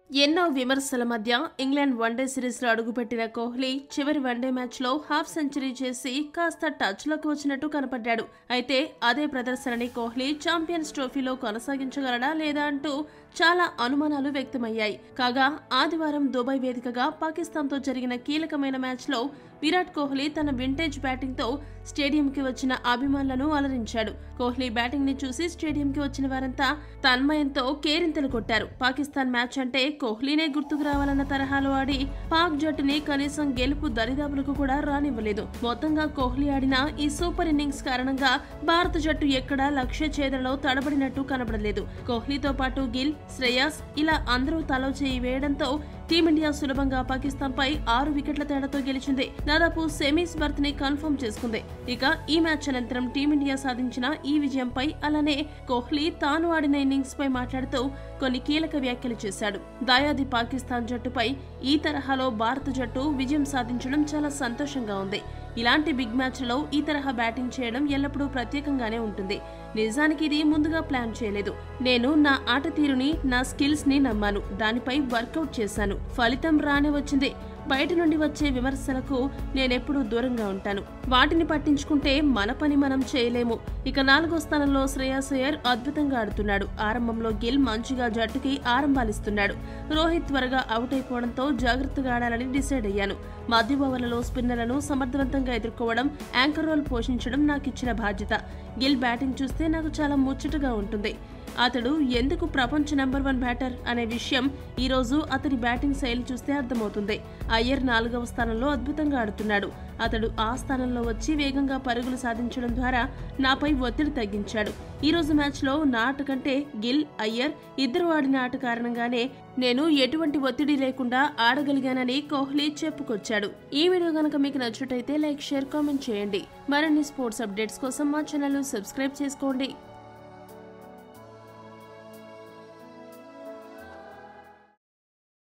ఎన్నో విమర్శల మధ్య ఇంగ్లాండ్ వన్డే సిరీస్లో అడుగుపెట్టిన కోహ్లీ చివరి వన్డే మ్యాచ్లో హాఫ్ సెంచరీ చేసి కాస్త టచ్లోకి వచ్చినట్టు కనపడ్డాడు. అయితే అదే ప్రదర్శనని కోహ్లీ ఛాంపియన్స్ ట్రోఫీలో కొనసాగించగలడా లేదా అంటూ చాలా అనుమానాలు వ్యక్తమయ్యాయి. కాగా ఆదివారం దుబాయ్ వేదికగా పాకిస్తాన్తో జరిగిన కీలకమైన మ్యాచ్లో విరాట్ కోహ్లీ తన వింటేజ్ బ్యాటింగ్తో స్టేడియంకి వచ్చిన అభిమానులను అలరించాడు. కోహ్లీ బ్యాటింగ్ ని చూసి స్టేడియంకి వచ్చిన వారంతా తన్మయంతో కేరింతలు కొట్టారు. పాకిస్తాన్ మ్యాచ్ అంటే కోహ్లీనే గుర్తుకు రావాలన్న తరహాలో ఆడి పాక్ జట్టుని కనీసం గెలుపు దరిదాపులకు కూడా రానివ్వలేదు. మొత్తంగా కోహ్లీ ఆడిన ఈ సూపర్ ఇన్నింగ్స్ కారణంగా భారత జట్టు ఎక్కడా లక్ష్య ఛేదనలో తడబడినట్టు కనబడలేదు. కోహ్లీతో పాటు గిల్, శ్రేయాస్ ఇలా అందరూ తలో చేయి వేయడంతో టీమిండియా సులభంగా పాకిస్తాన్ పై 6 వికెట్ల తేడాతో గెలిచింది. దాదాపు సెమీస్ బర్త్ ని కన్ఫర్మ్ చేసుకుంది. ఇక ఈ మ్యాచ్ అనంతరం టీమిండియా సాధించిన ఈ విజయంపై అలానే కోహ్లీ తాను ఆడిన ఇన్నింగ్స్ పై మాట్లాడుతూ కొన్ని కీలక వ్యాఖ్యలు చేశాడు. దాయాది పాకిస్తాన్ జట్టుపై ఈ తరహాలో భారత జట్టు విజయం సాధించడం చాలా సంతోషంగా ఉంది. ఇలాంటి బిగ్ మ్యాచ్లలో ఈ తరహా బ్యాటింగ్ చేయడం ఎల్లప్పుడూ ప్రత్యేకంగానే ఉంటుంది. నిజానికి ఇది ముందుగా ప్లాన్ చేయలేదు. నేను నా ఆట తీరుని, నా స్కిల్స్ ని నమ్మాను. దానిపై వర్కౌట్ చేశాను. ఫలితం రానే వచ్చింది. బయట నుండి వచ్చే విమర్శలకు నేనెప్పుడూ దూరంగా ఉంటాను. వాటిని పట్టించుకుంటే మన పని మనం చేయలేము. ఇక 4వ స్థానంలో శ్రేయాస్ అయ్యర్ అద్భుతంగా ఆడుతున్నాడు. ఆరంభంలో గిల్ మంచిగా జట్టుకి ఆరంభాలిస్తున్నాడు. రోహిత్ త్వరగా అవుట్ అయిపోవడంతో జాగ్రత్తగా ఆడాలని డిసైడ్ అయ్యాను. మధ్య ఓవర్లలో స్పిన్నర్లను సమర్థవంతంగా ఎదుర్కోవడం, యాంకర్ రోల్ పోషించడం నాకిచ్చిన బాధ్యత. గిల్ బ్యాటింగ్ చూస్తే నాకు చాలా ముచ్చటగా ఉంటుంది. అతడు ఎందుకు ప్రపంచ నెంబర్ 1 బ్యాటర్ అనే విషయం ఈ రోజు అతని బ్యాటింగ్ శైలి చూస్తే అర్థమవుతుంది. అయ్యర్ 4వ స్థానంలో అద్భుతంగా ఆడుతున్నాడు. అతడు ఆ స్థానంలో వచ్చి వేగంగా పరుగులు సాధించడం ద్వారా నాపై ఒత్తిడి తగ్గించాడు. ఈ రోజు మ్యాచ్లో నా ఆట కంటే గిల్, అయ్యర్ ఇద్దరు ఆడిన ఆట కారణంగానే నేను ఎటువంటి ఒత్తిడి లేకుండా ఆడగలిగానని కోహ్లీ చెప్పుకొచ్చాడు. ఈ వీడియో గనక మీకు నచ్చినట్టయితే లైక్, షేర్, కామెంట్ చేయండి. మరిన్ని స్పోర్ట్స్ అప్డేట్స్ కోసం మా ఛానల్ ను సబ్స్క్రైబ్ చేసుకోండి.